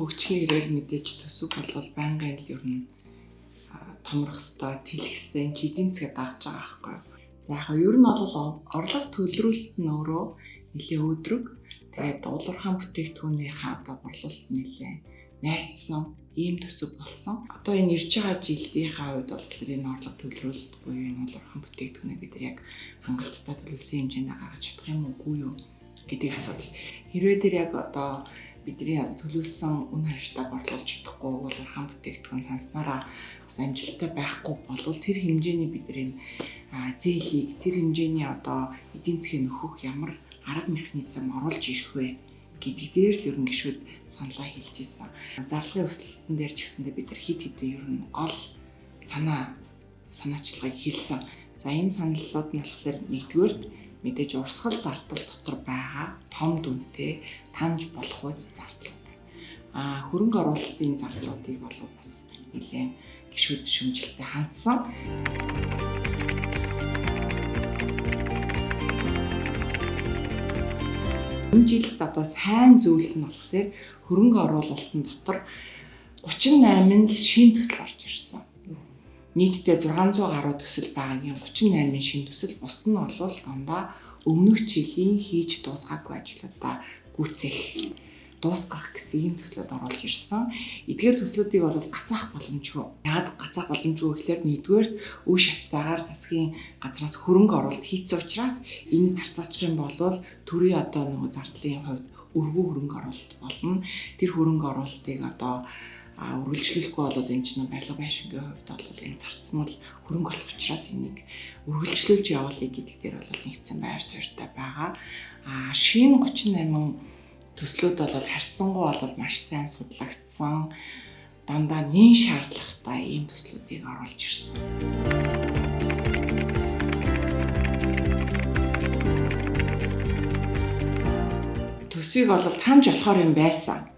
хөгжихөөр мэдээж төсөв болвол байнгын л ер нь томрох хэвээр тэлэх хэвээр энэ эдийн засгээ дагж байгаа байхгүй. За яг ер нь бол орлого төлрүүлэлт нь өөрөө нэлээ өдрөг. Тэгээд улуурхаан бүтээгдэхүүнийхээ одоо борлуулалт нэлээ найдсан ийм төсөв болсон. Одоо энэ ирж байгаа жилийнхаа үед бол энэ орлого төлрүүлэлт буюу энэ улуурхаан бүтээгдэхүүнийг бид яг хангалттай төлөвлөсөн хэмжээнд гаргаж чадах юм уу юу гэдэг асуудал. Хэрвээ тэр яг одоо бидний төлөвлөсөн үн харьцаа борлуулж чадахгүй улуурхаан бүтээгдэхүүн санснараа бас амжилттай байхгүй болвол тэр хэмжээний бидний зээлийг тэр хэмжээний одоо эдийн засгийн нөхөх ямар арга механизм оруулж ирэх вэ гэдэг дээр л ер нь гишүүд саналаа хэлж ирсэн. Зарлагын өсөлтөн дээр ч гэсэндээ бид нар хид хидэн ер нь гол санаачлагыг хэлсэн. За энэ саналлууд нь болохоор нэгдүгээр мэдээж урсгал зардал дотор байгаа том дүнтэй таньж болох үз зардлууд. Хөрөнгө оруулалтын зардлуудыг бол бас нэлээд гишүүд шүмжилттэй хандсан. Энэ жилд одоо сайн зүйл нь болохоор хөрөнгө оруулалтын дотор 38 шин төсөл орж ирсэн. Нийтдээ 600 гаруй төсөл байгаагийн 38 шин төсөл бус нь бол дандаа өмнөх жилийн хийж дуусгаагүй ажлуудаа гүйцээх дуусгах гэсэн ийм төслүүд оруулж ирсэн. Эдгээр төслүүдийг бол гацаах боломжгүй. Яагаад гацаах боломжгүй гэхээр нэгдүгээр үе шаттайгаар засгийн газраас хөрөнгө оруулалт хийцэн учраас энийг зарцаачих юм бол төрийн одоо нөгөө зардлын хувьд өргөө хөрөнгө оруулалт болно. Тэр хөрөнгө оруулалтыг одоо үргэлжлүүлэхгүй бол энэ чинь барилга байшингийн хувьд бол энэ зарцмал хөрөнгө болох учраас энийг үргэлжлүүлж явуулъя гэдэг дээр бол нэгдсэн байр суурьтай байгаа. Шинэ 38 төслүүд бол харьцангуй бол маш сайн судлагдсан. Дандаа нэн шаардлагатай ийм төслүүдийг оруулж ирсэн. Төсвийг бол таньж болохоор юм байсан.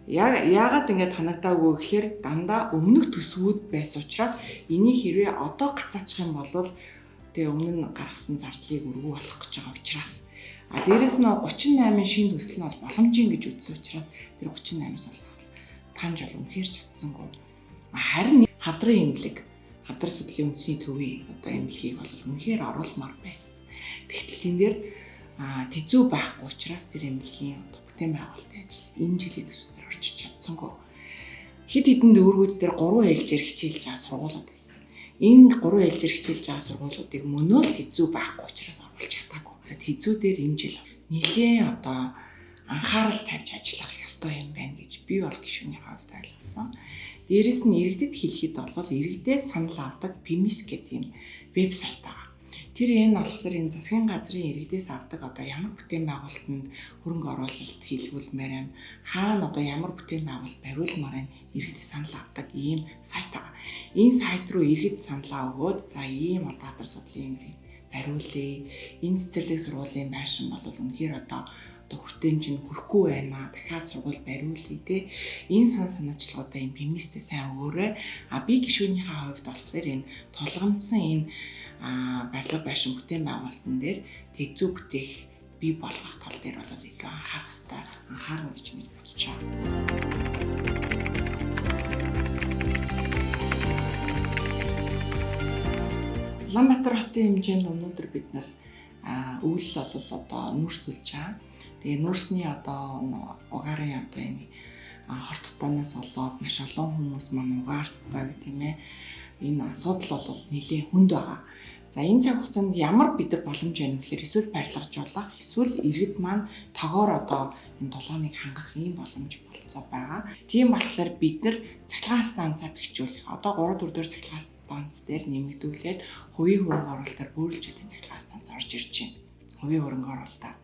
Яагаад ингэж ханагдаагүй гэхээр дандаа өмнөх төсвүүд байсан учраас энийг хэрвээ одоо гацаачих юм бол тэгээ өмнө нь гаргасан зардлыг өргөө болох гэж байгаа учраас дээрээс нь 38 шин төсөл нь бол боломжийн гэж үзсэн учраас тэр 38-аас бол бас таньж бол үнэхээр чадсангүй. Харин хавдрын имлэг, хавдар судлалын үндэсний төвийн одоо имлэгийг бол үнэхээр оруулмаар байсан. Тэгтэл тэн дээр тэзүү байхгүй учраас тэр имлэгийн одоо бүтээн байгуулалтын ажил энэ жилийн төсвөөр орчиж чадсангүй. Хэд хэдэн дүүргүүд дээр 3 ээлжээр хичээлж байгаа сургуулиуд байсан. Энэ 3 ээлжээр хичээлж байгаа сургуулиудыг мөнөө л тэзүү байхгүй учраас оруулж чадаагүй. Тэзүү дээр энэ жил нэлээд одоо анхаарал тавьж ажиллах ёстой юм байна гэж би бол гишүүний хувьд ойлгосон. Дээрээс нь иргэдэд хэлэхэд бол иргэдээ санал авдаг PIMS гэдэг юм вебсайт байгаа. Тэр энэ болохоор энэ засгийн газрын иргэдээс авдаг одоо ямар бүтээн байгуулалтанд хөрөнгө оруулалт хийлгүүлмээр байна. Хаана одоо ямар бүтээн байгуулалт бариулмаар байна. Иргэдээ санал авдаг ийм сайт байгаа. Энэ сайт руу иргэд саналаа өгөөд за ийм одоо хавдар судлалын имлэг бариулъя. Энэ цэцэрлэг сургуулийн байшин бол үнэхээр одоо хүртээмжинд хүрэхгүй байна. Дахиад сургууль бариулъя те. Энэ санаачлалуудаа энэ PIMS-тэй сайн өгөөрэй. Би гишүүнийхээ хувьд болохоор энэ толгомдсон энэ барилга байшин бүтээн байгуулалтан дээр тэзүү бүтээх бий болгох тал дээр бол илүү анхаарах хэрэгтэй. Анхаарна гэж бодож байна. Улаанбаатар хотын хэмжээнд өнөөдөр бид нар өвөл бол одоо нүүрсүүлж байгаа. Тэгээ нүүрсний одоо угаарын одоо энэ хорт тутанаас болоод маш олон хүмүүс маань угаартдаг тийм ээ. Энэ асуудал бол нэлээд хүнд байгаа. За энэ цаг хугацаанд ямар бид нар боломж байна гэхээр эсвэл барилгажуулах, эсвэл иргэд маань тогоор одоо энэ дулааныг хангах ийм боломж болцоо байгаа. Тийм болохоор бид нар цахилгаан станцаар бэхжүүлэх. Одоо 3-4 дээр цахилгаан станц дээр нэмэгдүүлээд хувийн хөрөнгө оруулалтаар бөөлжүүдийн цахилгаан станц орж ирж байна. Хувийн хөрөнгө оруулалтаар.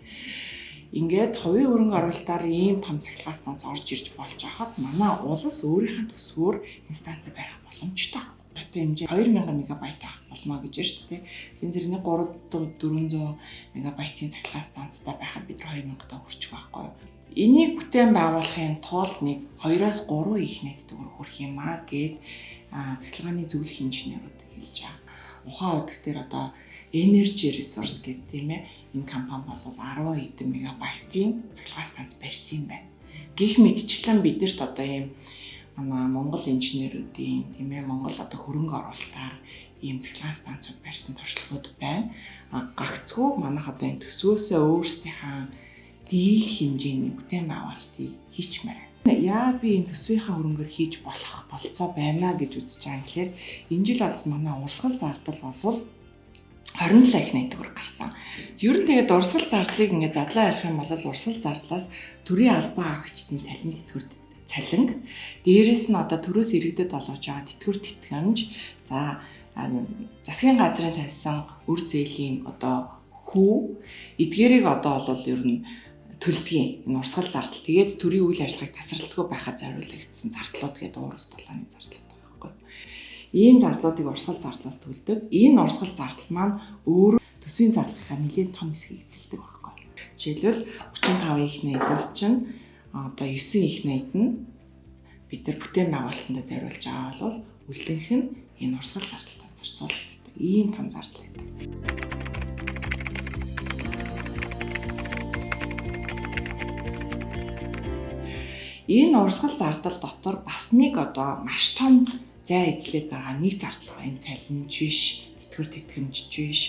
Ингээд хувийн хөрөнгө оруулалтаар ийм том цахилгаан станц орж ирж болж байхад манай улс өөрийнхөө төсвөөр энэ станцаа барих боломжтой. Хотын хэмжээ 2000 мегабайт авах болно гэж байна шүү дээ. Энэ зэрэгний 300-400 мегабайтын цахилгаан станцтай байхад бид 2000-д хүрчих байхгүй юу? Энийг бүтээн байгуулахын тулд нэг 2-3 их найт төгрөг хүрэх юм аа гэд цахилгааны зөвлөх инженерүүд хэлж байгаа. Ухаан удах дээр одоо Energy Resource гэдэг тийм ээ. Энэ компани бол 10 хэдэн мегабайтын цахилгаан станц барьсан юм байна. Гэх мэтчлэн бидэрт одоо ийм манай Монгол инженерүүдийн тийм ээ Монгол одоо хөрөнгө оруулалтаар ийм цахилгаан станцууд барьсан туршлагууд байна. Гагцгүй манайх одоо энэ төсвөөсөө өөрсдийнхээ дийл хэмжээний бүтээн байгуулалтыг хийчмээр байна. Яагаад би энэ төсвийнхаа хөрөнгөөр хийж болох болцоо байна гэж үзэж байгаа юм гэхээр энэ жил бол манай урсгал зардал бол 27 их найдвар төгрөг гарсан. Ер нь тэгээд урсгал зардлыг ингээд задлаа ярих юм бол урсгал зардлаас төрийн албан агчдын цалин тэтгэвэр цалинг, дээрээс нь одоо төрөөс иргэдэд олгож байгаа тэтгэвэр тэтгэмж, за засгийн газрын тавьсан үр зээлийн одоо хүү эдгээрийг одоо бол ер нь төлдөг энэ урсгал зардал. Тэгээд төрийн үйл ажиллагааг тасралтгүй байхад зориулагдсан зардлууд гэдэг уурс тулааны зардлууд байгаа байхгүй. Ийм зардлуудыг урсгал зардлаас төлдөг. Энэ урсгал зардал маань өөрөө төсвийн зардлынхаа нэлээд том хэсгийг эзэлдэг байхгүй. Жишээлбэл 35 их найдаас чинь одоо 9 их найд нь бид нар бүтээн байгуулалтанд зориулж байгаа бол үлдэнх нь энэ урсгал зардалтаас зарцуулагддаг. Ийм том зардал байдаг. Энэ урсгал зардал дотор бас нэг одоо маш том зай эзлээд байгаа нэг зардал байна. Энэ цалинч биш, тэтгэвэр тэтгэмжч биш,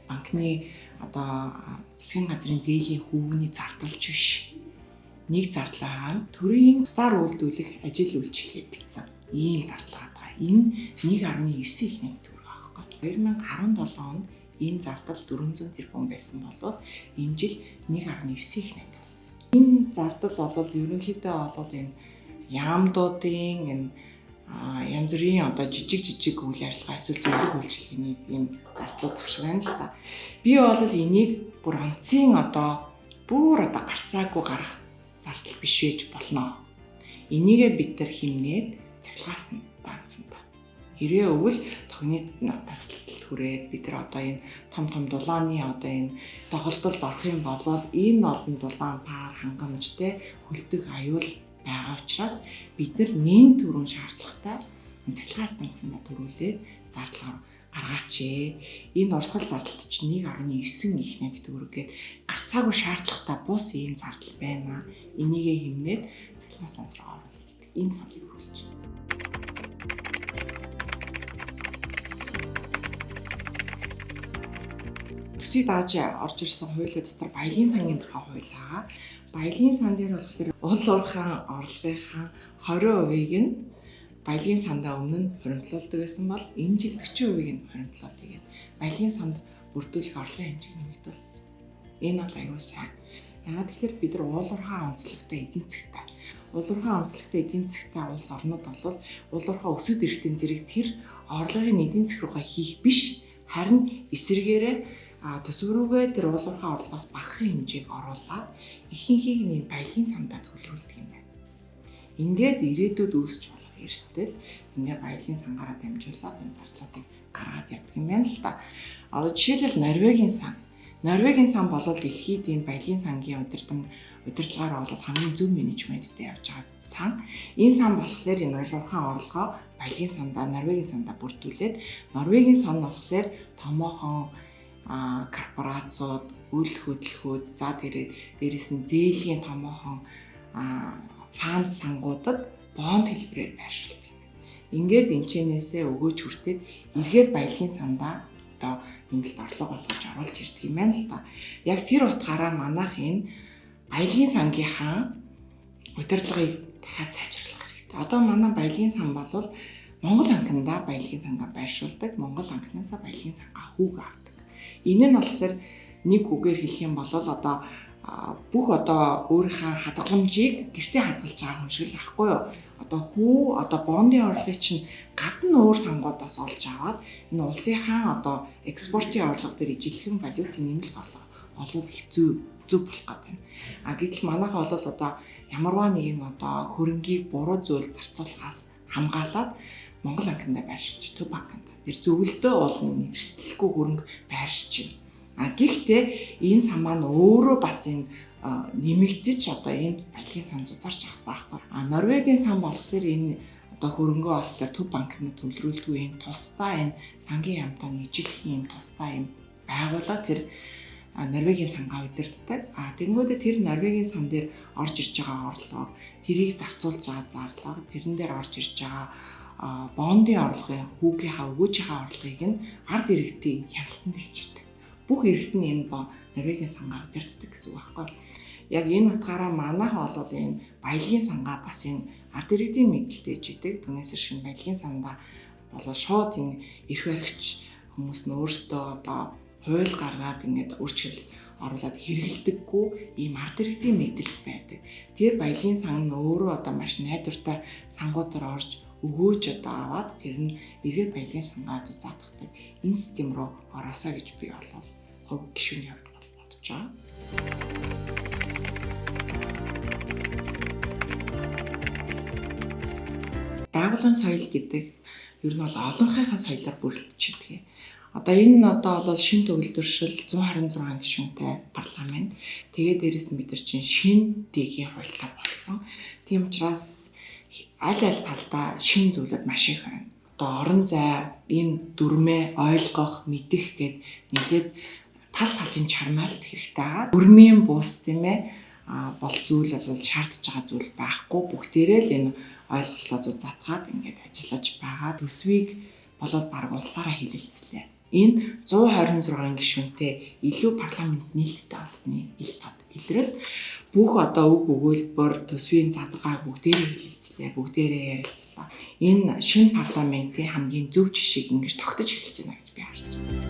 банкны одоо засгийн газрын зээлийн хүүгний зардалч биш. Нэг зардал төрийн стар үйлдвэрлэх ажил үйлчилгээ гэсэн ийм зардал байгаа. Энэ 1.9 их найдвар төгрөг байхгүй. 2017 онд энэ зардал 400 тэрбум байсан бол энэ жил 1.9 их найдвар болсон. Энэ зардал бол ерөнхийдөө бол энэ яамдуудын энэ янз бүрийн одоо жижиг үйл ажиллагаа эсвэл зөвлөг үйлчилгээний ийм зардлууд багш байна л та. Би бол энийг бүр онцгийн одоо гарцаагүй гарах зардал биш байж болно. Энийгээ бид нар хэмнээд цахилгаасан станцанд. Хэрвээ өвөл тогны тасалдалд хүрээд бид нар одоо энэ том дулааны одоо энэ тоглолтод орох юм бол энэ олон дулаан пар хангамжтай хөлдөх аюул байгаа учраас бид нар нэн төрөн шаардлагатай цахилгаан станцанд төрүүлээд зардлаар гаргаач. Энэ урсгал зардалт чинь 1.9 их найдвар төгрөг гээд гарцаагүй шаардлагатай бус ийм зардал байна. Энийгээ хэмнээд цахилгаан станц руу оруулах гэдэг энэ саналыг өгүүлж байна. Төсвийг дааж орж ирсэн хуулиуд дотор баялагын сангийн тухай хууль байгаа. Баялагын сан дээр болохоор уул уурхайн орлогынхаа 20%-ийг нь баялагын сандаа өмнө нь хуримтлуулдаг байсан бол энэ жил 40%-ийг нь хуримтлуулъя гэдэг. Баялагын санд бүрдүүлэх орлогын хэмжээг нэмэгдүүлсэн. Энэ бол аюул сайн. Яагаад тэгэхээр бид нар уул уурхайн онцлогтой эдийн засгтай. Уул уурхайн онцлогтой эдийн засгтай улс орнууд бол уул уурхайн өсөд ирэхтэн зэрэг тэр орлогын эдийн засаг руугаа хийх биш, харин эсвэргээрээ төсвөрүүгээ тэр уул уурхайн орлогоос багахын хэмжээг оруулаад ихэнхийг нь баялагын сандад төлөвлөлдөг юм байна. Ингээд ирээдүйд үүсч болох эрсдэл ингээ баялагын сангаараа дамжуулаад энэ зардлуудыг гаргаад явдаг юм байна л та. Одоо жишээлбэл Норвегийн сан бол дэлхийд энэ баялагын сангийн удирдлагаараа бол хамгийн зөв менежменттэй явж байгаа сан. Энэ сан болохоор энэ уул уурхайн орлогоо баялагын сандаа, Норвегийн сандаа бүрдүүлээд Норвегийн сан нь болохоор томоохон корпорацууд, үйл хөдлөлтүүд, за дээрээс нь зээлийн томоохон фанд сангуудад бонд хэлбэрээр байршуулдаг. Ингээд энэчнээсээ өгөөж хүртээд эргээд баялагын сандаа одоо нэмэлт орлого олгож оруулж ирдэг юм байна л та. Яг тэр утгаараа манайх энэ баялагын сангийнхаа удирдлагыг дахиад сайжруулах хэрэгтэй. Одоо манай баялагын сан бол Монгол анхандаа баялагын сангаа байршуулдаг, Монгол анхнаасаа баялагын сангаа хүүг авдаг. Энэ нь болохоор нэг үгээр хэлэх юм бол одоо бүх одоо өөрийнхөө хадгаламжийг гэртээ хадгалж байгаа хүн шиг л ахгүй юу? Одоо хүү одоо бондын орлогыг чинь гадна өөр сангуудаас олж аваад энэ улсынхаа одоо экспортын орлого дээр ижилхэн валютын нэмэлт орлого олвол их зөв болох гэдэг. Гэтэл манайхаа бол одоо ямарваа нэгэн одоо хөрөнгийг буруу зүйл зарцуулахаас хамгаалаад Монгол банкнд байршилж төв банкнд тэр зөвлөлтөө уулын эрсдэлгүй хөрөнгө байршиж байна. Гэхдээ энэ сан маань өөрөө бас энэ нэмэгдэж одоо энэ баялагын сан зузарч ахсан байхгүй. Норвегийн сан болохоор энэ одоо хөрөнгөө олохлоор төв банкнд төлрүүлдэггүй энэ тусдаа энэ сангийн яамтаа нийжлэх юм тусдаа юм байгууллага тэр Норвегийн сангаа удирддаг. Тэгэнгүүтээ тэр Норвегийн сан дээр орж ирж байгаа орлого, тэрийг зарцуулж байгаа зарлага, тэрэн дээр орж ирж байгаа бондын орлогын хүүгийнхаа өгөөжийнхаа орлогыг нь ард иргэдийн хяналтанд тавьчихдаг. Бүх иргэд нь энэ Норвегийн сангаа удирддаг гэсэн үг байхгүй. Яг энэ утгаараа манайхан бол энэ баялагын сангаа бас энэ ард иргэдийн мэдэлд ээж идэг. Түүнээс шин баялагын сандаа бол шууд энэ эрх баригч хүмүүс нь өөрсдөө одоо хууль гаргаад ингээд өөрчлөл оруулаад хэрэгэлдэггүй ийм ард иргэдийн мэдэлд байдаг. Тэр баялагын сан нь өөрөө одоо маш найдвартай сангуудаар орж өгөөж одоо аваад тэр нь эргээд баялагын сангаа заатахдаг энэ систем рүү ороосоо гэж би бол хувь гишүүний хувьд бодож байгаа. Байгууллагын соёл гэдэг ер нь бол олонхийнхаа соёлоор бүрэлдэждэг. Одоо энэ бол шин төгөлдршил 126 гишүүнтэй парламент. Тэгээд дээрээс нь бид нар чинь шин дэгийн хуультай болсон. Тийм учраас аль талдаа шин зүйлүүд маш их байна. Одоо орон зай, энэ дүрмээ ойлгох, мэдэх гэд нэлээд тал талын чармаалт хэрэгтэй байгаа. Дүрмийн бус тийм ээ бол зүйл бол шаардж байгаа зүйл байхгүй. Бүгдээрээ л энэ ойлголтоо затгаад ингээд ажиллаж байгаа. Төсвийг болол баг улсаараа хилэлцлээ. Энэ 126 гишүүнтэй илүү парламент нийлттэй болсны ил тод илрэл бүх одоо үг өгүүлбэр төсвийн задгааг бүгдээрээ хилэлцлээ, бүгдээрээ ярилцлаа. Энэ шинэ парламентын хамгийн зөв жишээг ингэж тогтож эхэлж байна гэж би харж байна.